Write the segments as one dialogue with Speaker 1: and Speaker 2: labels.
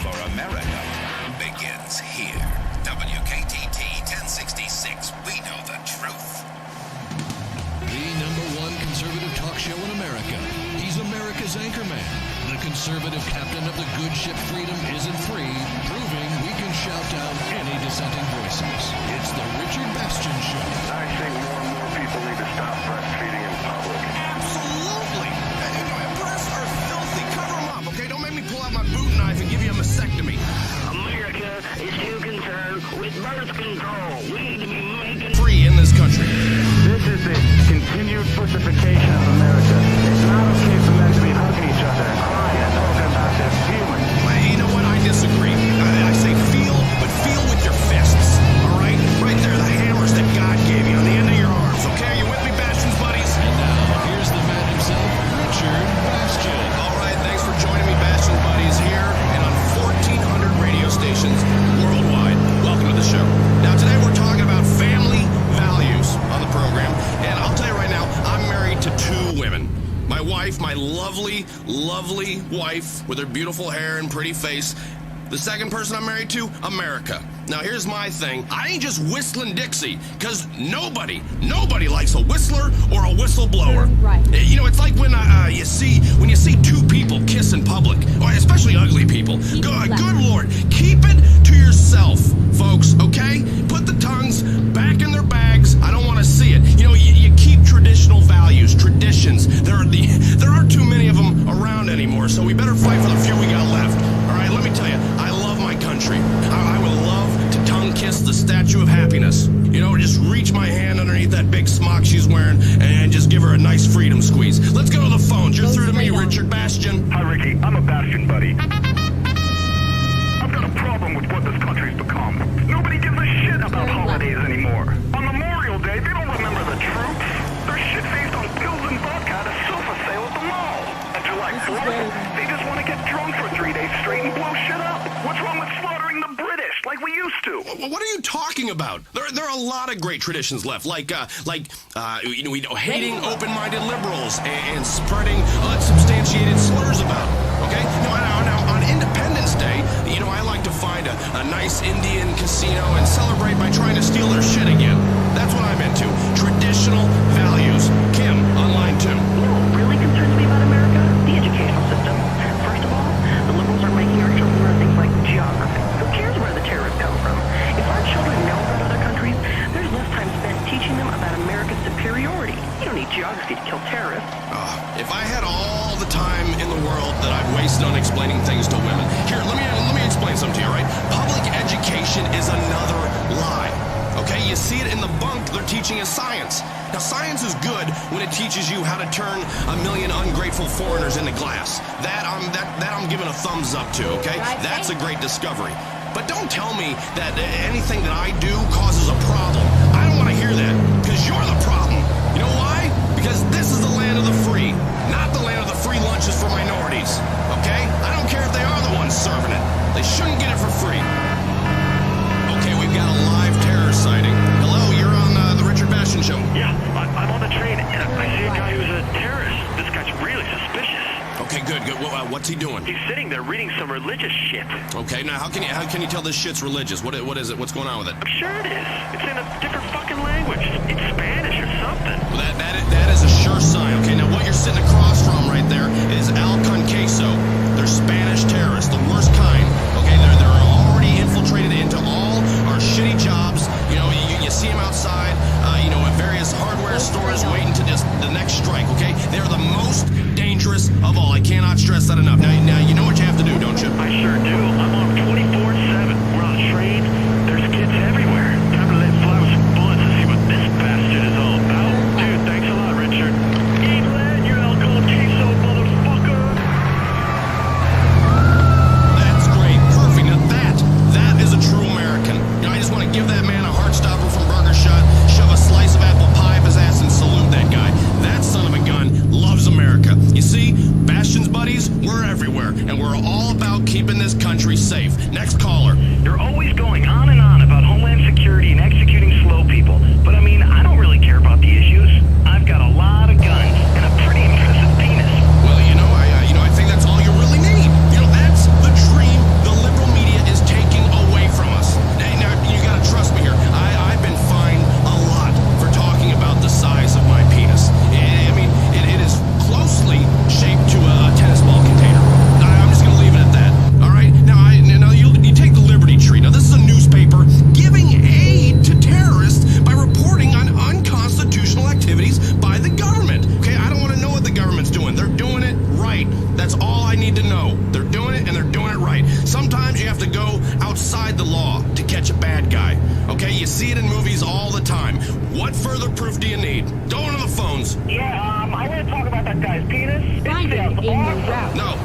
Speaker 1: for America begins here. WKTT 1066, we know the truth.
Speaker 2: The #1 conservative talk show in America. He's America's anchorman. The conservative captain of the good ship Freedom Isn't Free, proving we can shout down any dissenting voices. It's the Richard Bastion Show.
Speaker 3: I think more and more people need to stop breastfeeding in public.
Speaker 4: Absolutely! Breasts are filthy. Cover them up, okay? Don't make me pull out my boot knife and give you a mastectomy.
Speaker 5: America is too concerned with birth control. We need to be making
Speaker 4: Free in this country.
Speaker 3: This is the continued pussification of America. It's not okay for men to be hugging each other and crying and talking about their feelings.
Speaker 4: You know what? I disagree. I say feel, but feel with your fists. All right? Right there, the hammers that God gave you on the end of your arms. Okay? Are you with me, Bastion's buddies?
Speaker 2: And now, here's the man himself, Richard Bastion.
Speaker 4: All right, thanks for joining me, Bastion's buddies, here and on 1,400 radio stations worldwide. Welcome to the show. Now, today we're talking about family values on the program. And I'll tell you right now, I'm married to 2 women. My wife, my lovely, lovely wife with her beautiful hair and pretty face. The second person I'm married to, America. Now, here's my thing. I ain't just whistling Dixie, because nobody likes a whistler or a whistleblower.
Speaker 6: Right.
Speaker 4: You know, it's like when you see 2 people kiss in public, or especially ugly people. Good Lord, keep it to yourself, folks, okay? Put the tongues back in their bags. I don't want to see it. You know, you keep traditional values, traditions. There aren't too many of them around anymore, so we better fight for the few we got left. All right, let me tell you, I love my country. I would love to tongue kiss the Statue of Happiness. You know, just reach my hand underneath that big smock she's wearing and just give her a nice freedom squeeze. Let's go to the phones. You're through to me, Richard Bastion.
Speaker 3: Hi, Ricky. I'm a Bastion buddy. I've got a problem with what this country's become. Nobody gives a shit about holidays anymore. On Memorial Day, they don't remember the troops. They're shit-faced on pills and vodka at a sofa sale at the mall. And July 4th, they just want to get drunk for 3 days straight and blow shit up. What's wrong with slaughtering the British like we used to?
Speaker 4: What are you talking about? There are a lot of great traditions left, like hating open-minded liberals and spreading unsubstantiated slurs about them. Okay? Now, on Independence Day, you know, I like to find a nice Indian casino and celebrate by trying to steal their shit again. That's what I'm into. Traditional values. Kim, on line 2.
Speaker 5: You know what really concerns me about America? The educational system. First of all, the liberals are making our children learn things like geography. Who cares where the terrorists come from? If our children know about other countries, there's less time spent teaching them about America's superiority. You don't need geography to kill terrorists.
Speaker 4: If I had all the time in the world that I've wasted on explaining things to women. Here, let me explain something to you, all right? Public education is another lie. Okay, you see it in the bunk they're teaching as science. Now, science is good when it teaches you how to turn a million ungrateful foreigners into glass. That I'm giving a thumbs up to, okay? That's a great discovery. But don't tell me that anything that I do causes a problem. I don't want to hear that, because you're the problem. You know why? Because this is the land of the free, not the land of the free lunches for minorities, okay? I don't care if they are the ones serving it. They shouldn't get it for free. Okay, we've got a live terror sighting. Hello, you're on the Richard Bastion Show.
Speaker 3: Yeah, I'm on the train and I see a guy who's a terrorist. This guy's really suspicious.
Speaker 4: Okay, good. What's he doing?
Speaker 3: He's sitting there reading some religious shit.
Speaker 4: Okay, now how can you tell this shit's religious? What is it? What's going on with it?
Speaker 3: I'm sure it is. It's in a different fucking language. It's Spanish or something.
Speaker 4: Well, that is a sure sign. Okay, now what you're sitting across from right there is Queso. They're Spanish terrorists, the worst kind. Okay, they're already infiltrated into all our shitty jobs. You know, you see them outside, at various hardware stores waiting to just the next strike, okay? They're the most dangerous of all. I cannot stress that enough. Now you know what you have to do, don't you?
Speaker 3: I sure do. I'm on 24/7. We're on a train. There's kids everywhere. Time to let fly with some bullets and see what this bastard is all about. Dude, thanks a lot, Richard. Eat lead, you alcohol queso, motherfucker.
Speaker 4: That's great. Perfect. Now that is a true American. I just want to give that man a heart stopper from Burger Shot, shove a slice of apple pie up his ass and salute that guy. That son of a gun loves America. You see, Bastion's buddies, we're everywhere, and we're all about keeping this country safe. Next caller.
Speaker 3: You're always going on and on about Homeland Security and executing slow people. But I mean, I don't really care about the issues. I've got a lot of guns and a pretty impressive penis.
Speaker 4: Well, I think that's all you really need. That's the dream the liberal Sometimes you have to go outside the law to catch a bad guy. Okay, you see it in movies all the time. What further proof do you need? Go into the phones.
Speaker 3: Yeah, I want to talk about that guy's penis.
Speaker 6: Find him in your route.
Speaker 4: No.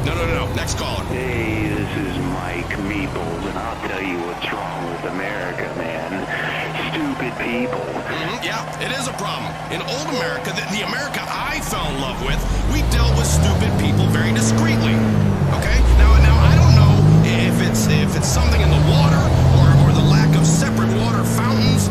Speaker 4: Next caller.
Speaker 7: Hey, this is Mike Meeples, and I'll tell you what's wrong with America, man. Stupid people.
Speaker 4: Yeah, it is a problem. In old America, the America I fell in love with, we dealt with stupid people very discreetly. Okay? Now I don't know if it's something in the water or the lack of separate water fountains,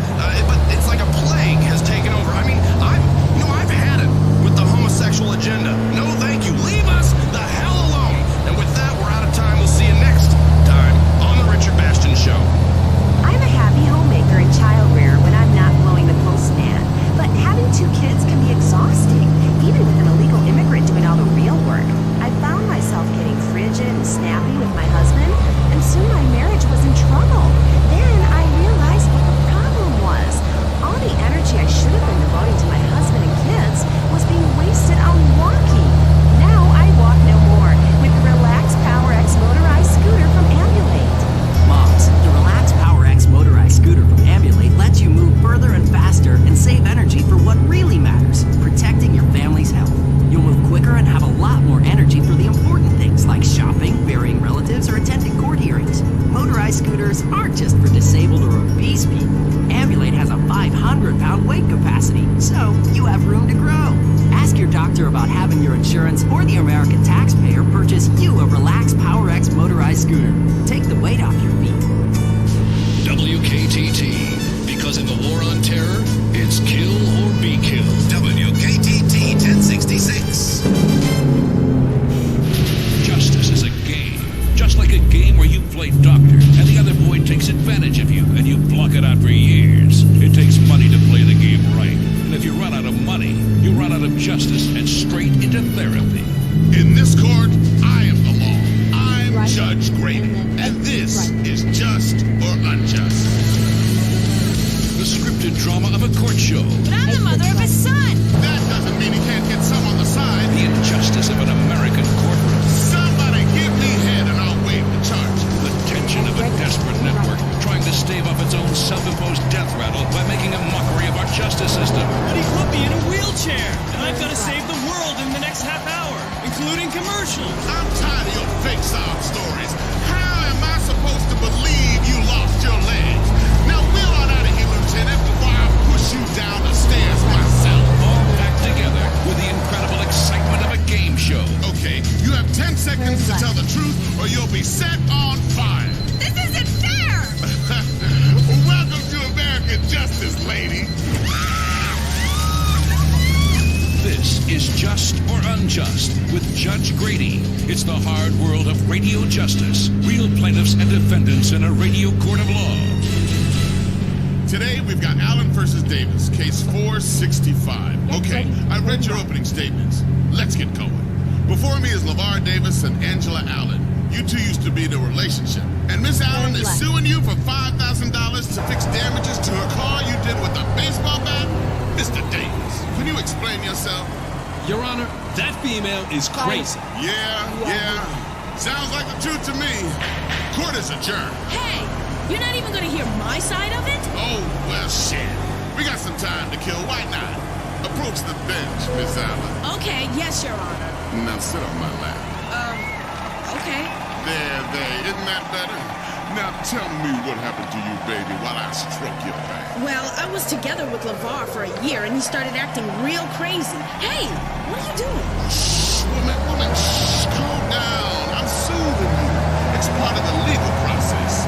Speaker 4: but it's like a plague has taken over. I mean, I've had it with the homosexual agenda. No, thank you. Leave us the hell alone. And with that, we're out of time. We'll see you next time on the Richard Bastion Show.
Speaker 8: I'm a happy homemaker and child rearer when I'm not blowing the postman. But having 2 kids can be exhausting, even with an illegal immigrant doing all the real work. I found myself getting frigid and snappy with my husband, and soon my marriage was in trouble. Then I realized what the problem was. All the energy I should have been devoting to my husband and kids was being wasted on walking. Now I walk no more with the Relax Power X motorized scooter from Ambulate.
Speaker 9: Moms, the Relax Power X motorized scooter from Ambulate lets you move further and faster and save energy for what really matters, protecting your family's health. You'll move quicker and have a lot more energy for the important things like shopping, burying relatives, or attending court hearings. Motorized scooters aren't just for disabled or obese people. Ambulate has a 500-pound weight capacity, so you have room to grow. Ask your doctor about having your insurance or the American taxpayer purchase you a Relax Power X motorized scooter. Take the weight off your feet.
Speaker 2: WKTT, because in the war on terror, it's kill or be killed.
Speaker 1: WKTT 1066.
Speaker 2: Justice is a game, just like a game where you play doctor and the other boy takes advantage of you and you block it out for years. It takes money to play the game right, and if you run out of money, you run out of justice and straight into therapy.
Speaker 10: In this court, I am the law. I'm Judge Grady, and this is just or unjust.
Speaker 2: The scripted drama of a court show.
Speaker 6: But I'm the mother of his son.
Speaker 10: That doesn't mean he can't get some on the side.
Speaker 2: The injustice of an American courtroom.
Speaker 10: Somebody give me head and I'll waive the charge.
Speaker 2: The tension of a desperate network trying to stave off its own self-imposed death rattle by making a mockery of our justice system.
Speaker 11: But he put me in a wheelchair, and I've got to save the world in the next half hour, including commercials.
Speaker 10: I'm tired of your fake sob stories. How am I supposed to believe you lost your legs? Now wheel on out of here, Lieutenant, before I push you down the stairs myself.
Speaker 2: All packed together with the incredible excitement of a game show.
Speaker 10: Okay, you have 10 seconds to tell the truth or you'll be set on fire.
Speaker 6: This isn't fair.
Speaker 10: Welcome to American Justice, lady.
Speaker 2: This is Just or Unjust with Judge Grady. It's the hard world of radio justice. Real plaintiffs and defendants in a radio court of law.
Speaker 10: Today, we've got Allen versus Davis, case 465. Okay, I read your opening statements. Let's get going. Before me is LeVar Davis and Angela Allen. You two used to be in a relationship. And Miss Allen is suing you for $5,000 to fix damages to her car you did with a baseball bat? Mr. Davis, can you explain yourself?
Speaker 11: Your Honor, that female is crazy.
Speaker 10: Yeah. Sounds like the truth to me. Court is adjourned.
Speaker 6: Hey, you're not even going to hear my side of it?
Speaker 10: Oh, well, shit. We got some time to kill. Why not? Approach the bench, Miss Allen.
Speaker 6: Okay, yes, Your Honor.
Speaker 10: Now sit on my lap.
Speaker 6: Okay.
Speaker 10: There. Isn't that better? Now tell me what happened to you, baby, while I stroke your back.
Speaker 6: Well, I was together with LeVar for a year, and he started acting real crazy. Hey, what are you doing?
Speaker 10: Shh, woman, shh, calm down. I'm soothing you. It's part of the legal process.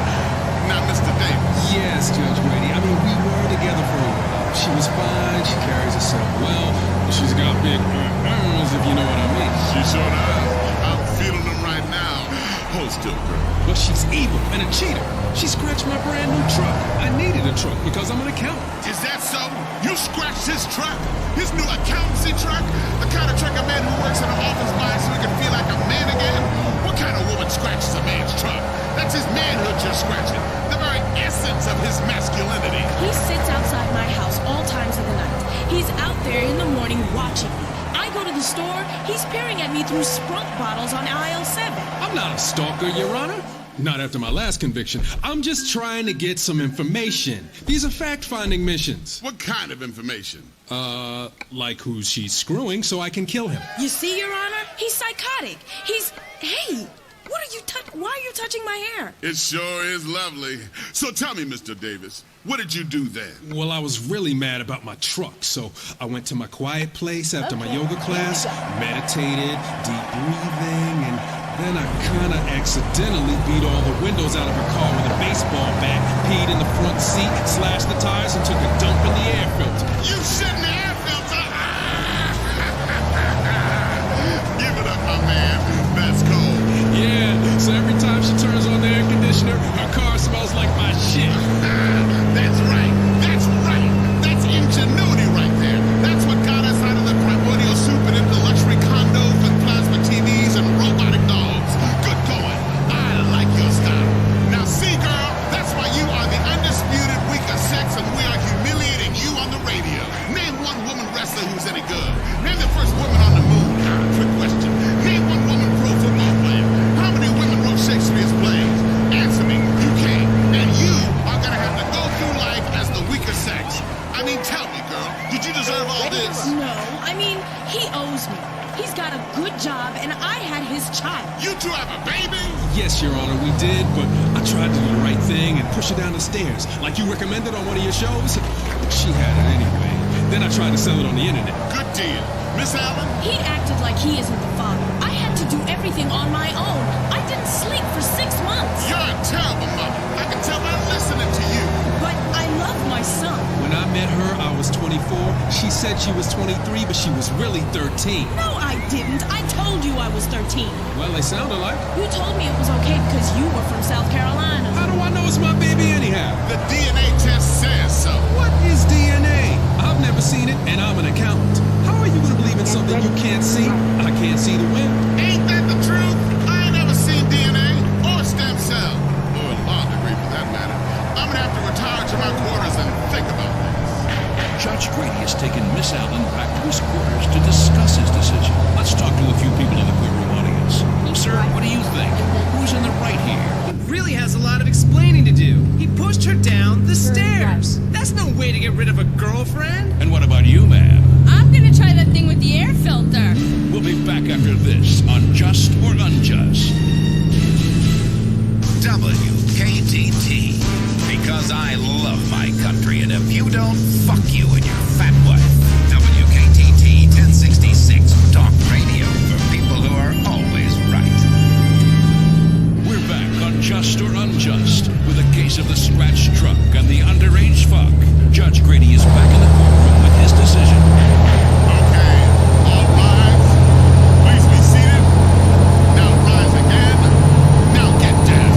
Speaker 10: Now, Mr. Davis.
Speaker 11: Yes, Judge Grady. I mean, we were together for a while. She was fine. She carries herself well. She's got big arms, if you know what I mean.
Speaker 10: She sure does. I'm feeling them right now. Hold still, girl.
Speaker 11: But she's evil and a cheater. She scratched my brand new truck. I needed a truck because I'm an accountant.
Speaker 10: Is that so? You scratched his truck? His new accountancy truck? The kind of truck a man who works in an office buys so he can feel like a man again? What kind of woman scratches a man's truck? That's his manhood you're scratching. The very essence of his masculinity.
Speaker 6: He sits outside my house all times of the night. He's out there in the morning watching me. I go to the store, he's peering at me through Sprunk bottles on aisle 7.
Speaker 11: I'm not a stalker, Your Honor. Not after my last conviction. I'm just trying to get some information. These are fact-finding missions.
Speaker 10: What kind of information?
Speaker 11: Like who she's screwing so I can kill him.
Speaker 6: You see, Your Honor? He's psychotic. Hey, why are you touching my hair?
Speaker 10: It sure is lovely. So tell me, Mr. Davis, what did you do then?
Speaker 11: Well, I was really mad about my truck, so I went to my quiet place after my yoga class, meditated, deep breathing, and then I kinda accidentally beat all the windows out of her car with a baseball bat, peed in the front seat, slashed the tires, and took a dump in the air filter.
Speaker 10: You shit in the air filter? Give it up, my man. That's cold.
Speaker 11: Yeah, so every time she turns on the air conditioner, her car smells like my shit.
Speaker 10: That's right. That's right. That's ingenuity right there. That's what got us out of the primordial soup and into luxury condos with plasma TVs and robotic dogs. Good going. I like your style. Now see, girl, that's why you are the undisputed weaker sex and we are humiliating you on the radio. Name one woman wrestler who's any good. Name the first woman on the moon. Quick question. Name one woman pro football player. How many women wrote Shakespeare's plays? Answer me. You can't. And you are gonna have to go through life as the weaker sex. I mean, tell me, girl, did you deserve all this?
Speaker 6: No, I mean, he owes me. He's got a good job, and I had his child.
Speaker 10: You two have a baby?
Speaker 11: Yes, Your Honor, we did, but I tried to do the right thing and push her down the stairs, like you recommended on one of your shows. She had it anyway. Then I tried to sell it on the internet.
Speaker 10: Good deal. Miss Allen?
Speaker 6: He acted like he isn't the father. I had to do everything on my own. I didn't sleep for 6 months.
Speaker 10: You're a terrible mother. I can tell by listening to you.
Speaker 6: But I love my son.
Speaker 11: When I met her, I was 24. She said she was 23, but she was really 13.
Speaker 6: No, I didn't. I told you I was 13.
Speaker 11: Well, they sounded like.
Speaker 6: You told me it was okay because you were from South Carolina.
Speaker 11: How do I know it's my baby anyhow?
Speaker 10: The DNA test says so.
Speaker 11: What is DNA? I've never seen it, and I'm an accountant. How are you going to believe in something you can't see? I can't see the wind.
Speaker 10: Ain't that the truth? I ain't never seen DNA or stem cell. Or a law degree for that matter. I'm gonna have to retire to my quarters and think about this.
Speaker 2: Judge Grady has taken Miss Allen back to his quarters to discuss his decision. Let's talk to a few people in the courtroom audience. Sir, what do you think? Who's in the right here?
Speaker 12: He really has a lot of explaining to do. He pushed her down the stairs. That's no way to get rid of a girlfriend.
Speaker 2: And what about you, ma'am?
Speaker 6: I'm gonna try that thing with the air filter.
Speaker 2: We'll be back after this on Just or Unjust.
Speaker 1: WKTT. Because I love my country, and if you don't, fuck you and your fat wife. WKTT 1066. Talk radio for people who are always right.
Speaker 2: We're back on Just or Unjust with a case of the scratch truck and the underage fuck. Judge Grady is back in the courtroom with his decision.
Speaker 10: Okay, all rise. Please be seated. Now rise again. Now get down.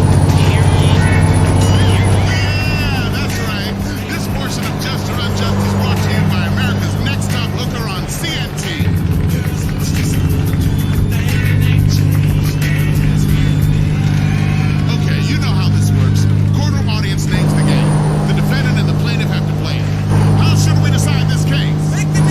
Speaker 10: Yeah, that's right. This portion of Just or Unjust is brought to you by America's Next Top Hooker on CNT. Okay, you know how this works. Courtroom audience names the game. The defendant and the plaintiff have to play it. How should we decide this case?
Speaker 12: Make the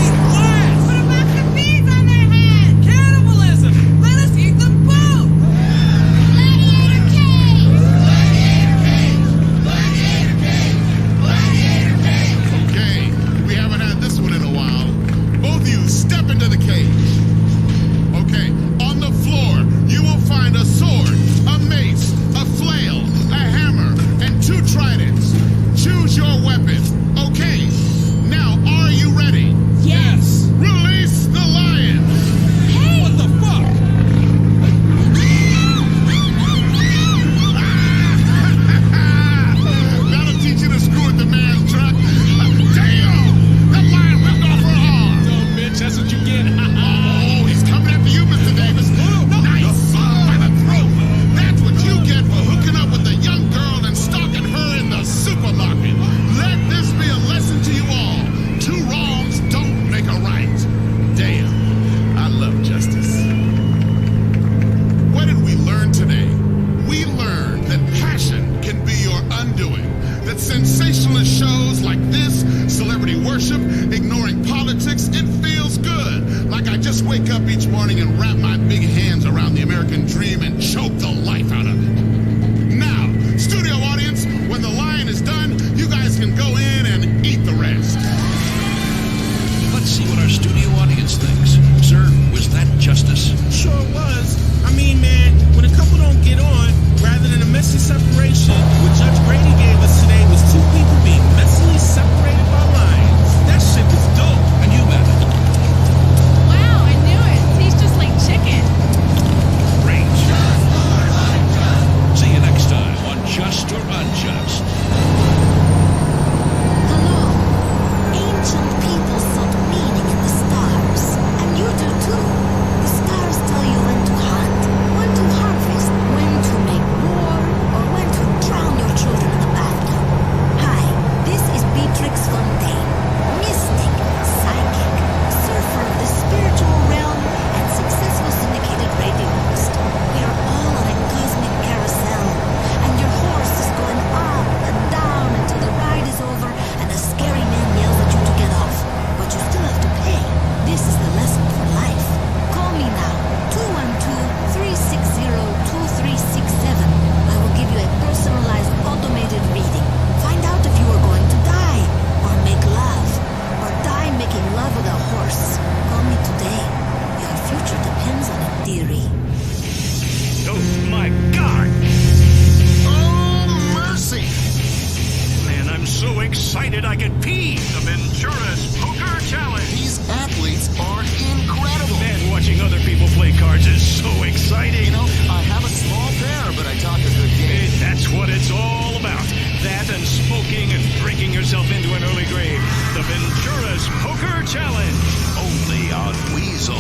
Speaker 1: Challenge, only on Weasel.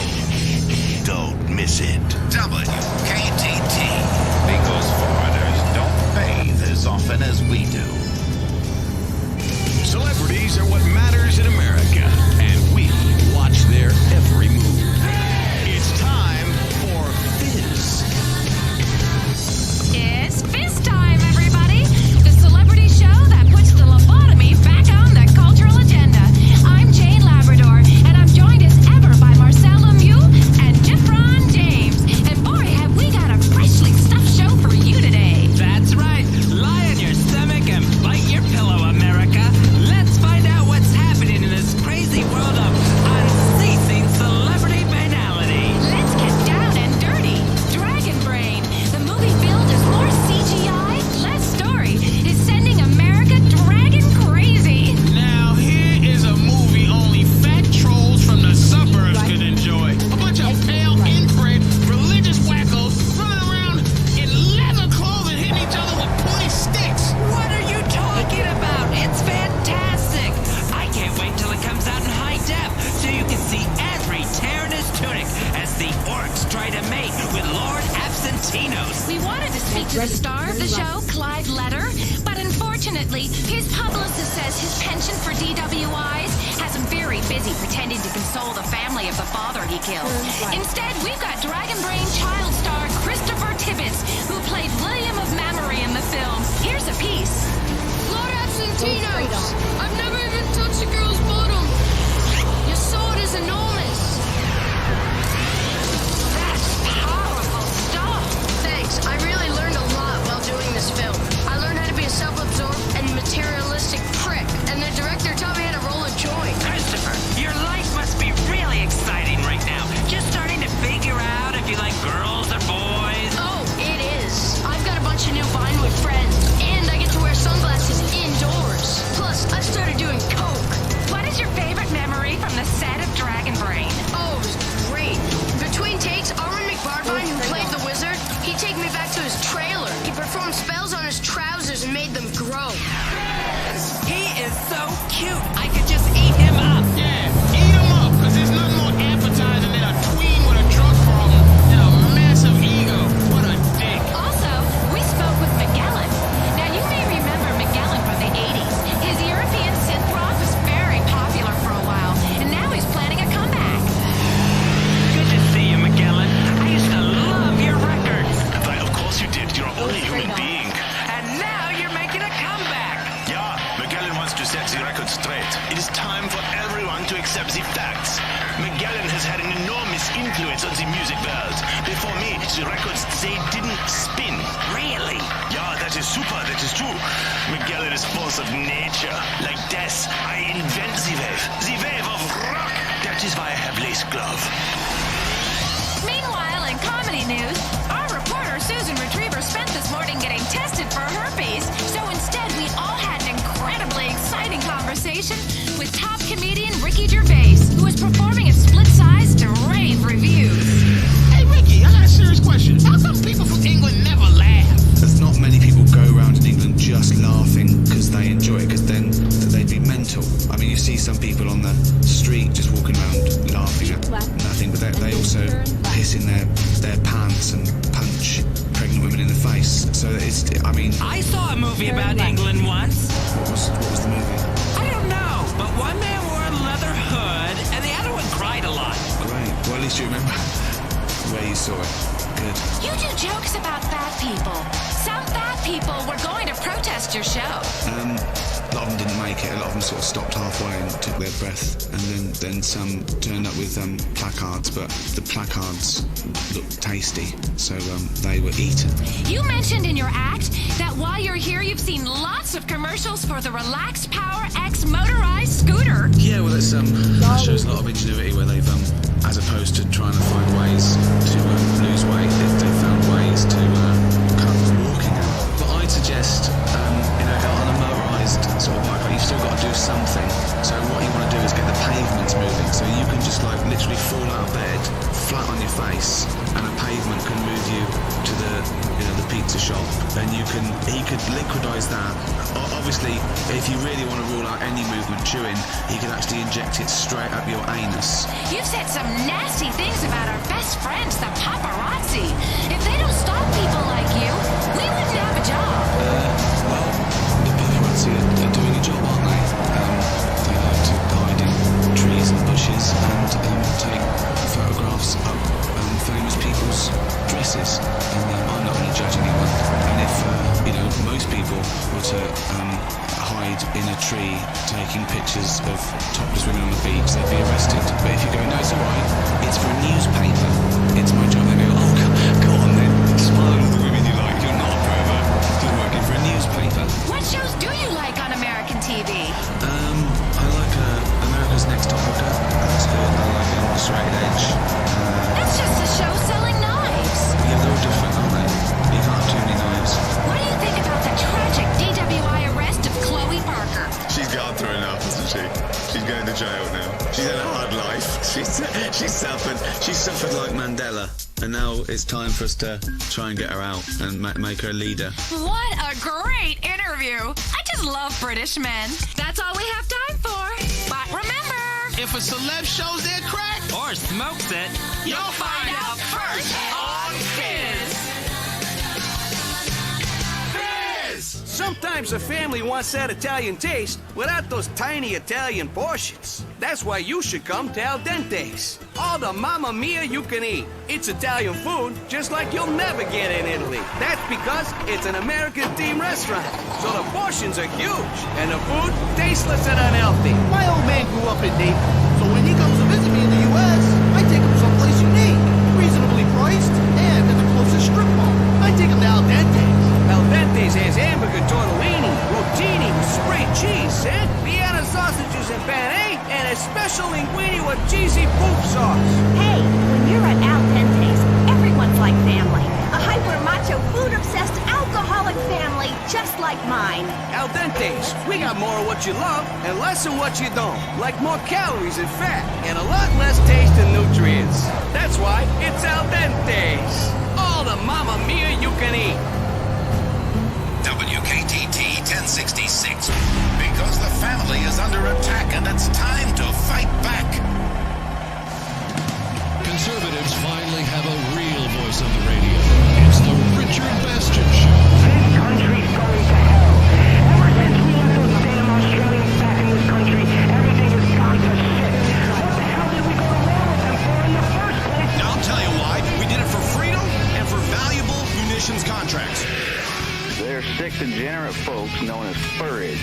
Speaker 1: Don't miss it. WKTT, because foreigners don't bathe as often as we do. Celebrities are what matters in America, and we watch their every move. It's time for Fizz.
Speaker 13: It's Fizz time, everybody! The celebrity show that puts the lobotomy back on the cultural agenda. I'm Jane Labrador, and I'm joined as ever by Marcel Lemieux and Jeffron James. And boy, have we got a freshly stuffed show for you today.
Speaker 9: That's right. Lie on your stomach and bite your pillow, America. Let's find out what's happening in this crazy world of unceasing celebrity banality.
Speaker 13: Let's get down and dirty. Dragon Brain, the movie billed as more CGI, less story, is sending America dragon crazy.
Speaker 12: Now, here is a movie only fat trolls from the suburbs could enjoy. A bunch of pale, inbred, religious wackos running around in leather clothing, hitting each other with pointy sticks.
Speaker 9: What are you talking about? It's fantastic. I can't wait till it comes out in high def so you can see Asri tearing his tunic as the orcs try to mate with Lord Absentinos.
Speaker 13: We wanted to speak to the star of the show, Clyde Letter, but unfortunately, his publicist says his penchant for DWIs has him very busy pretending to console the family of the father he killed. Instead, we've got Dragon Brain child star Christopher Tibbets, who played William of Mamory in the film. Here's a piece.
Speaker 14: Lord Absentinos, I've never even touched a girl's bottom. Your sword is enormous.
Speaker 13: That's powerful stuff.
Speaker 14: Thanks. I really learned a lot while doing this film. I learned how to be a self-absorbed and materialistic prick, and the director taught me how to roll a joint.
Speaker 9: Christopher, your life must be really exciting right now. Just starting to figure out if you like girls or boys.
Speaker 14: Oh, it is. I've got a bunch of new Vinewood friends, and I get to wear sunglasses indoors. Plus, I've started doing coke.
Speaker 13: What is your favorite memory from the set of Dragon Brain?
Speaker 14: Oh, it was great. Between takes, Armin McBarbine, who played the wizard, he'd take me back to his trailer. He performed spells on his trousers and made them grow.
Speaker 9: He is so cute. I could just eat him up.
Speaker 12: Yeah, eat them up, because there's nothing more appetizing than a tween with a drug problem and a massive ego. What a dick.
Speaker 13: Also, we spoke with Magellan. Now, you may remember Magellan from the 80s. His European synth rock was very popular for a while, and now he's planning a comeback.
Speaker 9: Good to see you, Magellan. I used to love your records.
Speaker 1: Why, of course you did. You're only a human being.
Speaker 9: And now you're making a comeback.
Speaker 1: Yeah, Magellan wants to set the record straight. It is time for everyone to accept the facts. Magellan has had an enormous influence on the music world. Before me, the records, they didn't spin.
Speaker 9: Really?
Speaker 1: Yeah, that is super, that is true. Magellan is force of nature. Like death, I invent the wave of rock. That is why I have lace glove.
Speaker 13: Meanwhile, in comedy news, our reporter Susan Retriever spent this morning getting tested for herpes. So instead, we all had an incredibly exciting conversation with top comedian Ricky Gervais, who was performing at Split Size to rave reviews.
Speaker 12: Hey, Ricky, I got a serious question. How come people from England never laugh?
Speaker 15: There's not many people go around in England just laughing because they enjoy it, because then they'd be mental. I mean, you see some people on the street just walking around laughing at nothing, but they also piss in their pants and punch pregnant women in the face. So it's, I mean...
Speaker 9: I saw a movie about England once.
Speaker 15: What was the movie?
Speaker 9: I don't know, but one man wore a leather hood and the other one cried a lot.
Speaker 15: Great. Well, at least you remember where you saw it. Good.
Speaker 13: You do jokes about fat people. Some fat people were going to protest your show.
Speaker 15: A lot of them didn't make it. A lot of them sort of stopped halfway and took their breath, and then some turned up with placards, but the placards looked tasty, so they were eaten.
Speaker 13: You mentioned in your act that while you're here, you've seen lots of commercials for the Relax Power X motorized scooter.
Speaker 15: Yeah, well, it's that shows a lot of ingenuity where they've as opposed to trying to find ways to lose weight, they've found ways to cut the walking out. But I'd suggest, on a motorised sort of bike, you've still got to do something. So what you want to do is get the pavements moving, so you can just like literally fall out of bed, flat on your face, and a pavement can move you to the pizza shop, and he could liquidise that. obviously, if you really want to rule out any movement chewing, he could actually inject it straight up your anus.
Speaker 13: You've said some nasty things about our best friends, the paparazzi. If they don't stop people like you, we wouldn't have a job.
Speaker 15: Well, the paparazzi are doing a job, aren't they? They like to hide in trees and bushes and take photographs of famous people's dresses. And I'm not going to judge anyone. And if, most people were to hide in a tree taking pictures of topless women on the beach, they'd be arrested. But if you go, no, it's all right, it's for a newspaper, it's my job, they go, oh, go on then, smile at all the women you like, you're not a pervert, you're working for a newspaper.
Speaker 13: What shows do you like on American TV?
Speaker 15: I like America's Next Top Model. That's good. I like Straight Edge.
Speaker 13: That's just a show selling knives.
Speaker 15: Yeah, they're all different, aren't they? You can't have too many knives.
Speaker 13: What do you think about the tragic DWI arrest of Chloe Parker?
Speaker 16: She's gone through enough, hasn't she? She's going to jail now. She's had a hard life. She's suffered like Mandela. And now it's time for us to try and get her out and make her a leader.
Speaker 13: What a great interview. I just love British men. That's all we have time for. But remember,
Speaker 12: if a celeb shows their crack
Speaker 17: or smokes it,
Speaker 12: you'll find out first on Fizz.
Speaker 18: Sometimes a family wants that Italian taste without those tiny Italian portions. That's why you should come to Al Dente's. All the mamma mia you can eat. It's Italian food just like you'll never get in Italy. That's because it's an American-themed restaurant, so the portions are huge and the food tasteless and unhealthy.
Speaker 19: My old man grew up in Naples, so when he comes to visit me in the U.S., I take him someplace unique, reasonably priced, and at the closest strip mall. I take him to Al Dente's.
Speaker 18: Al Dente's has hamburger tortellini, rotini with sprayed cheese, and Vienna sausages and penne, and a special linguine with cheesy poop sauce.
Speaker 8: Hey, when you're at Al Dente's, everyone's like family. A hyper-macho, food-obsessed, alcoholic family, just like mine.
Speaker 18: Al Dente's, we got more of what you love and less of what you don't. Like more calories and fat, and a lot less taste and nutrients. That's why it's Al Dente's. All the mamma mia you can eat.
Speaker 1: WKTT 1066. Because the family is under attack and it's time to fight back.
Speaker 2: Conservatives finally have a real voice on the radio. It's the Richard Bastion Show.
Speaker 5: This country's going to hell. Ever since we let those damn Australians back in this country, everything has gone to shit. What the hell did we go to war with them for in the first place?
Speaker 4: Now I'll tell you why. We did it for freedom and for valuable munitions contracts.
Speaker 7: They're sick, degenerate folks known as furries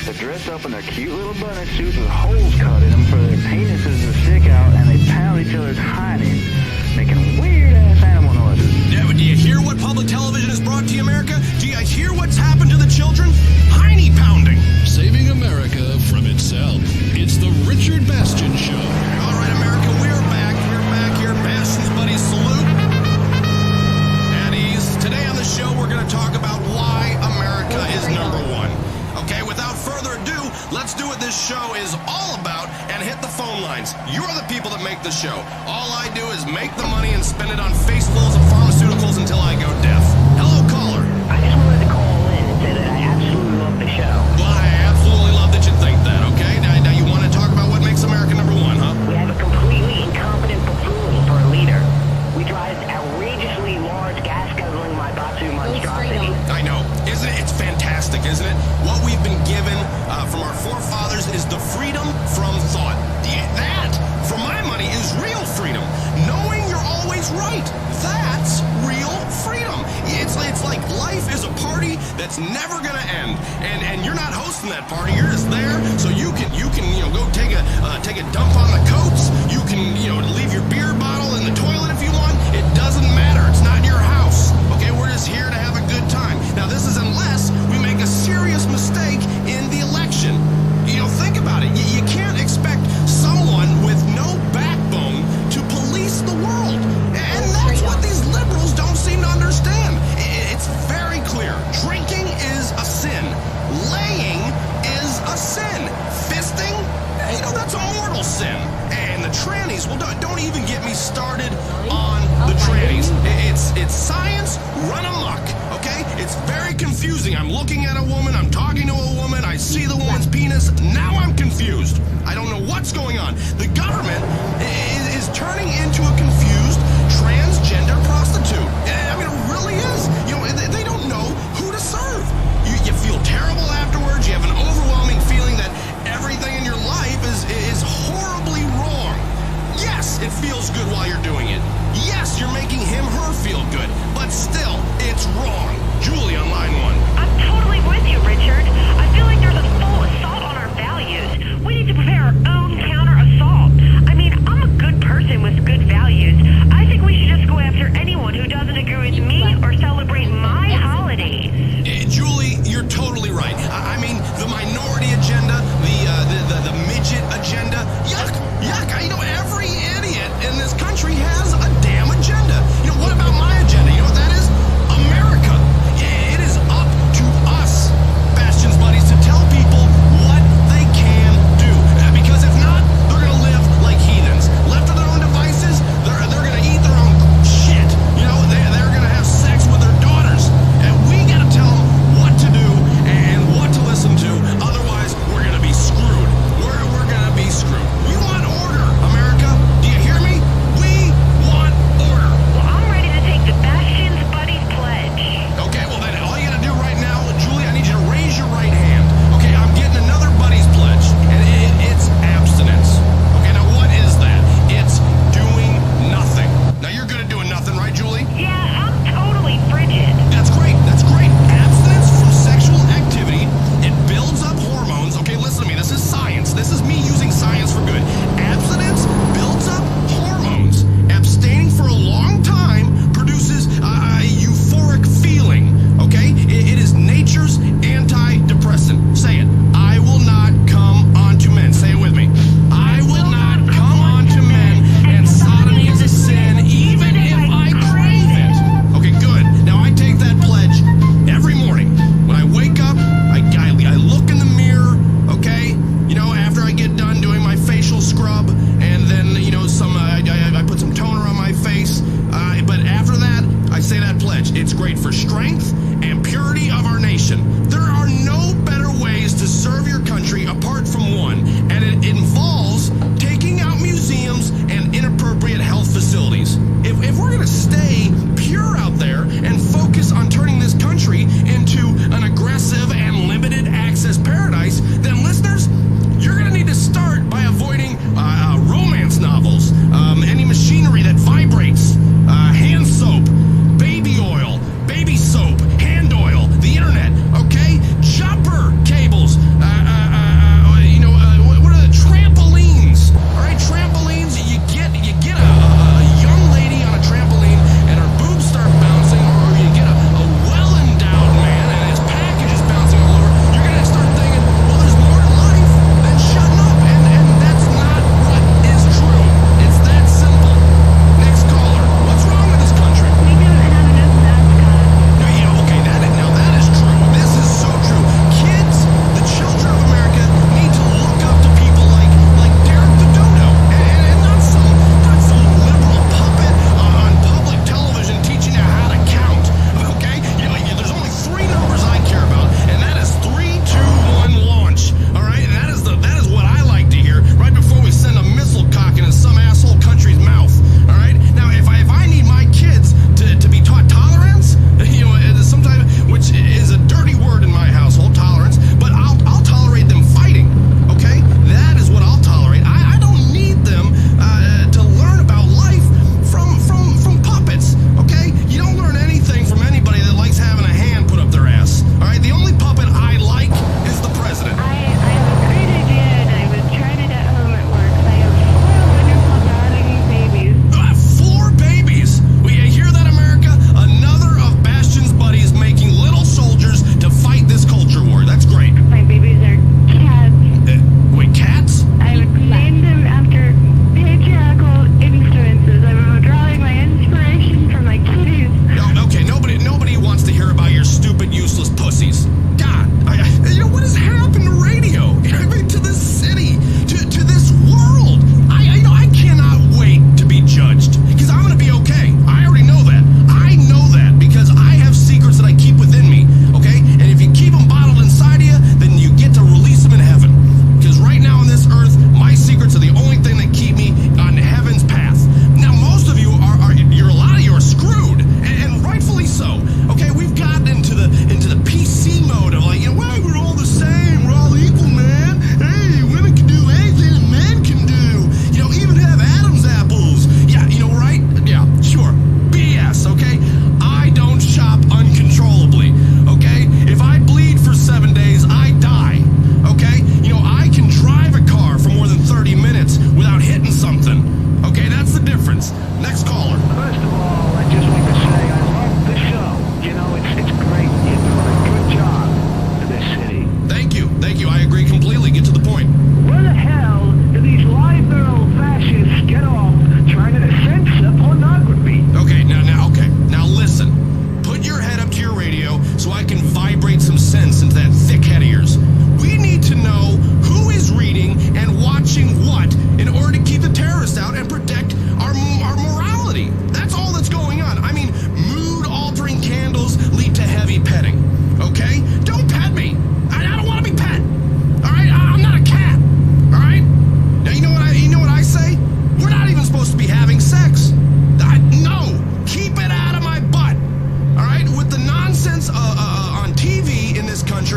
Speaker 7: that dress up in their cute little bunny suits with holes cut in them for their penises to stick out, and they pound each other's hiney, making weird-ass animal noises.
Speaker 4: Yeah, but do you hear what public television has brought to America? Do you hear what's happened to the children? Hiney pounding.
Speaker 2: Saving America from itself. It's the Richard Bastion Show.
Speaker 4: All right, America, we're back. We're back here. Bastion's buddies salute. Today on the show, we're going to talk about why America is number one. Okay, without further ado, let's do what this show is all about and hit the phone lines. You're the people that make the show. All I do is make the money and spend it on facefuls of pharmaceuticals until I go deaf. Hello, caller.
Speaker 5: I just wanted to call in and say that I absolutely love the show.
Speaker 4: Well, I absolutely love that you think that, okay? Now you want to talk about what makes America number one, huh?
Speaker 5: We have a completely incompetent buffoon for a leader. We drive outrageously large gas-guzzling Maibatsu monstrosity.
Speaker 4: I know. Isn't it? It's fantastic, isn't it? What we've been given from our forefathers is the freedom from thought. That, for my money, is real freedom. Knowing you're always right. That's real freedom. It's like life is a party that's never gonna end, and you're not hosting that party. You're just there, so you can go take a dump on the coats. You can leave your beer bottle in the toilet if you want. It doesn't matter. It's not your house. Okay, we're just here to have a good time. Now this is unless we make a serious mistake in the election. Think about it. You can't expect someone with no backbone to police the world, and that's what these liberals don't seem to understand. It's very clear. Drinking is a sin. Laying is a sin. Fisting, that's a mortal sin. And the trannies, well, don't even get me started on the trannies. It's science run amok, okay? It's very confusing. I'm looking at a woman, I'm talking to a woman, I see the woman's penis. Now I'm confused. I don't know what's going on. The government is turning into a confused transgender prostitute. I mean, it really is. You know, they don't know who to serve. You feel terrible afterwards. You have an overwhelming feeling that everything in your life is horribly wrong. Yes, it feels good while you're doing it. Yes, you're making her feel good. But still, it's wrong. Julie on line 1.
Speaker 5: I'm totally with you, Richard. I feel like there's a full assault on our values. We need to prepare our own counter-assault. I mean, I'm a good person with good values. I think we should just go after anyone who doesn't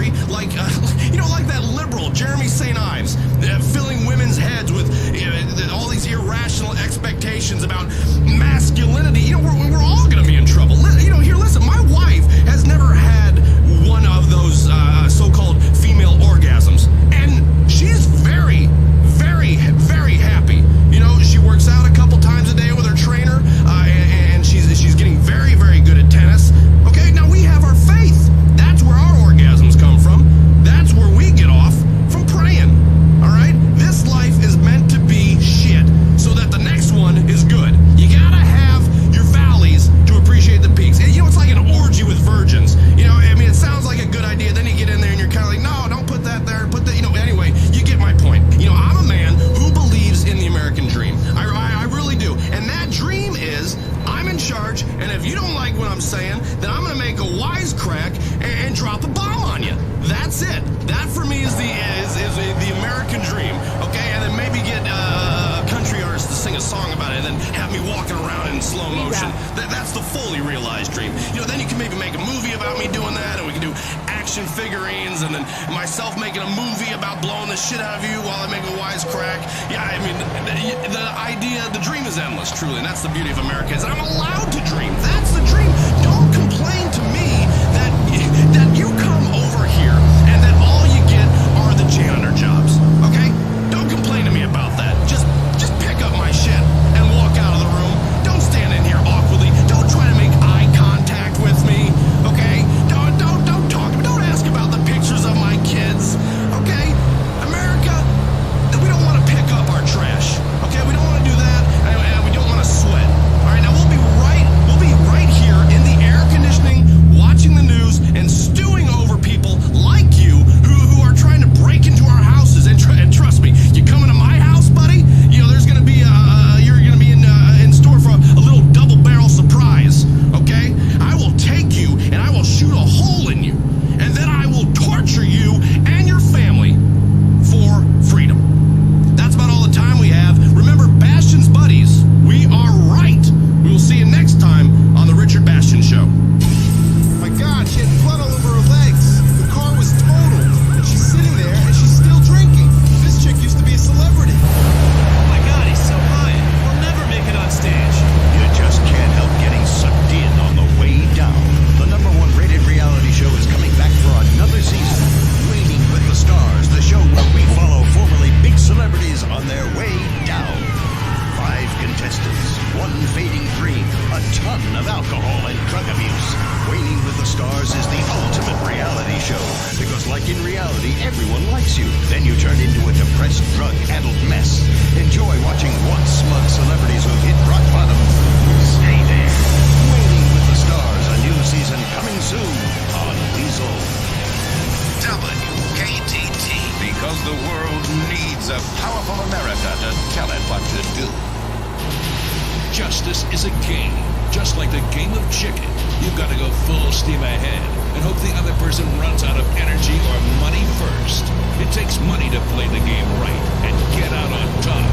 Speaker 4: country, like that liberal Jeremy St. Ives, filling women's heads with all these irrational expectations about masculinity. We're all going to be in trouble. Here, listen, my wife has never had one of those so-called female orgasms, and she's very, very, very happy. She works out a couple times a day with her trainer, and she's getting very, very good at tennis. Okay, now we have our faith. That's where our orgasms come from. That's where we get off from praying. All right? This life is meant to be shit so that the next one is good. You gotta have your valleys to appreciate the peaks. It's like an orgy with virgins. It sounds like a good idea. Then you get in there and you're kind of like, no, don't put that there. Put that, anyway, you get my point. I'm a man who believes in the American dream. I really do. And that dream is I'm in charge, and if you don't like what I'm saying, then I'm going to make a wisecrack and drop a bomb on you. That's it. That for me is the American dream. Okay, and then maybe get a country artist to sing a song about it, and then have me walking around in slow motion. That's the fully realized dream. Then you can maybe make a movie about me doing that, and we can do action figurines, and then myself making a movie about blowing the shit out of you while I make a wisecrack. Yeah, the idea, the dream is endless, truly, and that's the beauty of America, is I'm allowed to dream. That's the dream. Don't complain to me that you come over here and that all you get are the janitor jobs, okay? Don't complain to me about that. Just pick up my shit and walk out of the room. Don't stand in here awkwardly. Don't try to make eye contact with me, okay? Don't talk. Don't ask about the pictures of my kids, okay? America, we don't want to pick up our trash, okay? We don't want to do that, and we don't want to sweat. All right, now we'll be right here in the air conditioning, watching the news and stewing over people like you who are trying to break into our houses. And trust me, you come into my house, buddy, there's going to be you're going to be in store for a little double barrel surprise. Okay, I will take you and I will shoot a hole in you, and then I will torture you and your family for freedom. That's about all the time we have. Remember, Bastion's buddies, we are right. We will see you next time on the Richard Bastion Show.
Speaker 17: My God, she had blood all over her legs. The car was totaled, and she's sitting there and she's still drinking. This chick used to be a celebrity.
Speaker 20: Oh my God, he's so high. He'll never make it on stage.
Speaker 21: You just can't help getting sucked in on the way down. The #1 rated reality show is coming back for another season. Waiting with the Stars, the show where we follow formerly big celebrities on their way down. 5 contestants, 1 fading dream, a ton of alcohol and drug abuse. Waiting with the Stars is the ultimate reality show, because like in reality, everyone likes you. Then you turn into a depressed, drug-addled mess. Enjoy watching once smug celebrities who hit rock bottom. Stay there. Waiting with the Stars, a new season coming soon on Weasel.
Speaker 1: WKTT, because the world needs a powerful America to tell it what to do.
Speaker 2: Justice is a game, just like the game of chicken. You've got to go full steam ahead and hope the other person runs out of energy or money first. It takes money to play the game right and get out on top.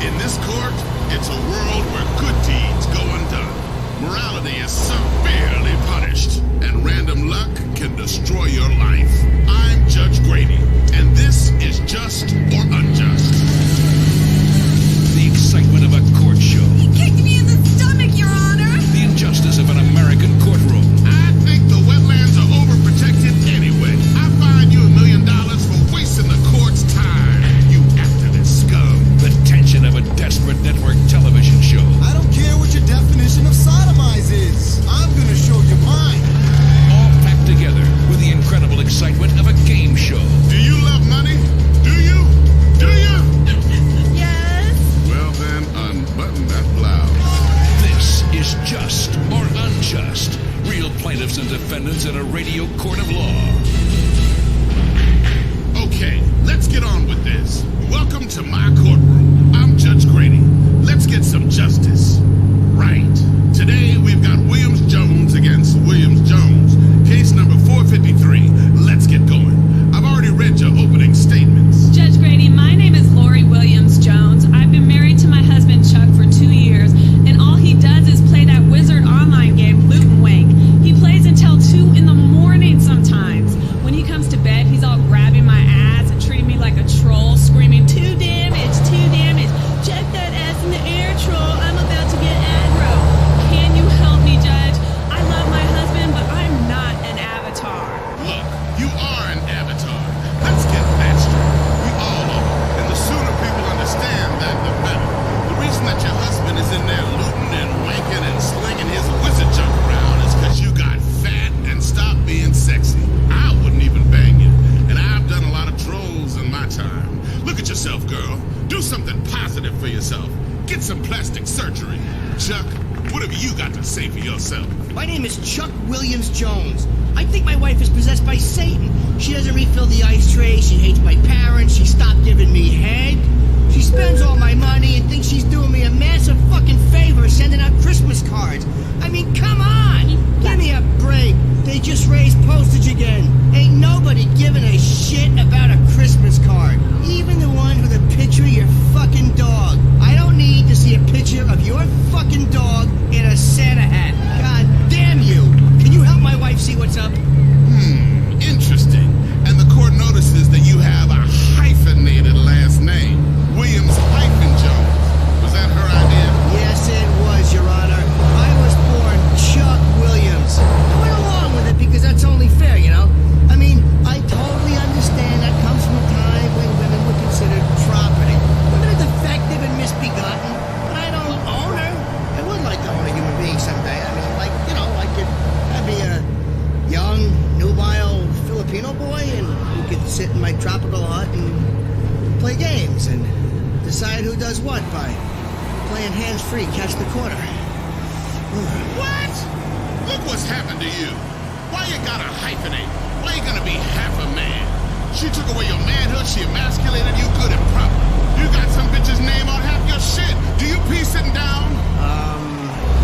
Speaker 10: In this court, it's a world where good deeds go undone. Morality is severely punished, and random luck can destroy your life. I'm Judge Grady, and this is Just or Unjust.
Speaker 2: The excitement of a court show.
Speaker 22: He kicked me in the stomach, Your Honor!
Speaker 2: The injustice of an American courtroom.
Speaker 10: I think the wetlands are overprotected anyway. I fine you $1 million for wasting the court's time, you activist scum.
Speaker 2: The tension of a desperate network television show.
Speaker 17: I don't care what your definition of sodomize is. I'm gonna show you mine.
Speaker 2: All packed together with the incredible excitement of a game show.
Speaker 10: Do you love money? Do you? Do you?
Speaker 22: Yes.
Speaker 10: Well then, unbutton that blouse.
Speaker 2: This is Just or Unjust. Real plaintiffs and defendants in a radio court of law.
Speaker 10: Okay, let's get on with this. Welcome to my courtroom. I'm Judge Grady. Let's get some justice. Right. Today we've got Williams-Jones against Williams-Jones. Case number 453. Let's get going. I've already read your opening statements.
Speaker 6: Judge Grady, my name is Lori Williams-Jones. I've been married to my husband Chuck for 2 years, and all he does is play that wizard online game, Loot and Wink. He plays until 2 in the morning sometimes. When he comes to bed
Speaker 10: girl. Do something positive for yourself. Get some plastic surgery. Chuck, what have you got to say for yourself?
Speaker 3: My name is Chuck Williams Jones. I think my wife is possessed by Satan. She doesn't refill the ice tray. She hates my parents. She stopped giving me head. She spends all my money and thinks she's doing me a massive fucking favor sending out Christmas cards. I mean, come on! Give me a break. They just raised postage again. Ain't nobody giving a shit about a Christmas card. Even the one with a picture of your fucking dog. I don't need to see a picture of your fucking dog in a Santa hat. God damn you! Can you help my wife see what's up?
Speaker 10: Interesting. And the court notices that you have a hyphenated last name. Williams-Jones. Was that her idea?
Speaker 3: Yes, it was, Your Honor. I was born Chuck Williams. I went along with it because that's only fair, you know? I mean, I totally understand that comes from a time when women were considered property. Women are defective and misbegotten, but I don't own her. I would like to own a human being someday. I mean, like, you know, I'd be a young, nubile Filipino boy, and we could sit in my tropical hut and play games and decide who does what by playing hands-free, catch the corner.
Speaker 10: What? Look what's happened to you. Why you gotta hyphenate? Why you gonna be half a man? She took away your manhood, she emasculated you good and proper. You got some bitch's name on half your shit. Do you pee sitting down?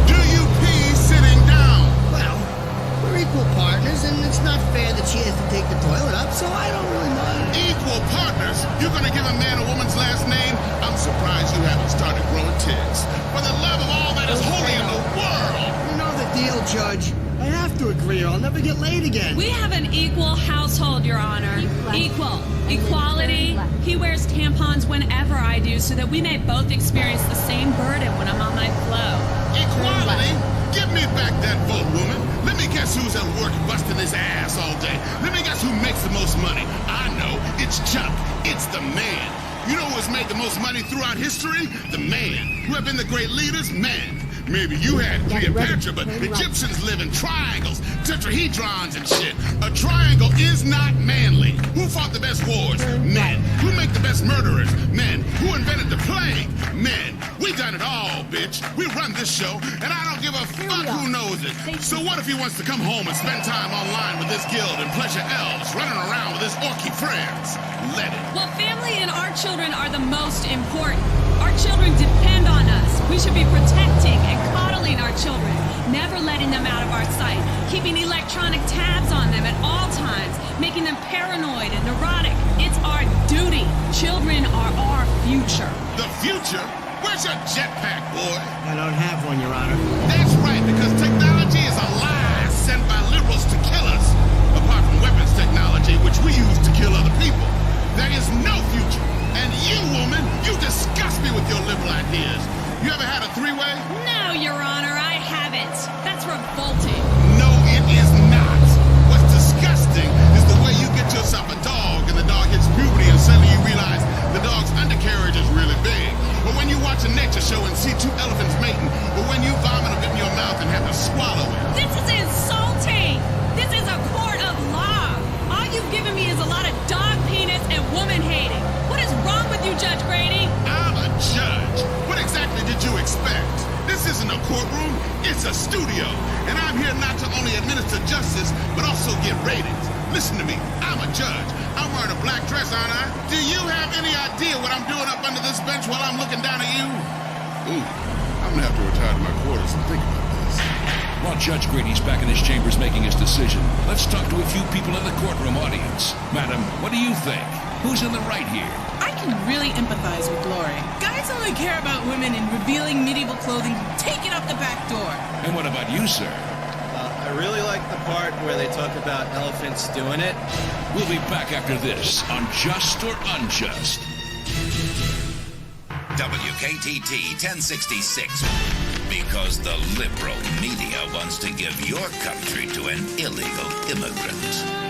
Speaker 10: Do you pee sitting down?
Speaker 3: Well, we're equal partners, and it's not fair that she has to take the toilet up, so I don't really mind.
Speaker 10: Equal partners? You're gonna give a man a woman's last name? I'm surprised you haven't started growing tits. For the love of all that is holy in the world!
Speaker 3: You know the deal, Judge. I have to agree or I'll never get laid again.
Speaker 6: We have an equal household, Your Honor. Equal. Equality. He wears tampons whenever I do so that we may both experience the same burden when I'm on my flow.
Speaker 10: Equality? Give me back that vote, woman. Let me guess who's at work busting his ass all day. Let me guess who makes the most money. I know. It's Chuck. It's the man. You know who has made the most money throughout history? The man. Who have been the great leaders? Men. Maybe you had Cleopatra, but Egyptians live in triangles, tetrahedrons and shit. A triangle is not manly. Who fought the best wars? Men. Who make the best murderers? Men. Who invented the plague? Men. We done it all, bitch. We run this show, and I don't give a fuck who knows it. So what if he wants to come home and spend time online with this guild and pleasure elves, running around with his orky friends? Let it.
Speaker 6: Well, family and our children are the most important. Our children depend on us. We should be protecting and coddling our children, never letting them out of our sight, keeping electronic tabs on them at all times, making them paranoid and neurotic. It's our duty. Children are our future.
Speaker 10: The future? Where's your jetpack, boy?
Speaker 3: I don't have one, Your Honor.
Speaker 10: That's right, because technology is a lie sent by liberals to kill us. Apart from weapons technology, which we use to kill other people, there is no future. And you, woman, you disgust me with your liberal ideas. You ever had a three-way?
Speaker 6: No, Your Honor, I haven't. That's revolting.
Speaker 10: No, it is not. What's disgusting is the way you get yourself a dog and the dog hits puberty and suddenly you realize the dog's undercarriage is really big. Or when you watch a nature show and see two elephants mating. Or when you vomit a bit in your mouth and have to swallow it.
Speaker 6: This is insulting. This is a court of law. All you've given me is a lot of dog penis and woman hating. What is wrong with you, Judge Grady?
Speaker 10: I'm a judge. What exactly did you expect? This isn't a courtroom, it's a studio. And I'm here not to only administer justice, but also get ratings. Listen to me, I'm a judge. I'm wearing a black dress, aren't I? Do you have any idea what I'm doing up under this bench while I'm looking down at you? Ooh, I'm gonna have to retire to my quarters and think about this.
Speaker 2: While Judge Grady's back in his chambers making his decision, let's talk to a few people in the courtroom audience. Madam, what do you think? Who's in the right here?
Speaker 11: I can really empathize with Lori. Guys only care about women in revealing medieval clothing. Take it up the back door.
Speaker 2: And what about you, sir?
Speaker 23: I really like the part where they talk about elephants doing it.
Speaker 2: We'll be back after this on Just or Unjust.
Speaker 1: WKTT 1066. Because the liberal media wants to give your country to an illegal immigrant.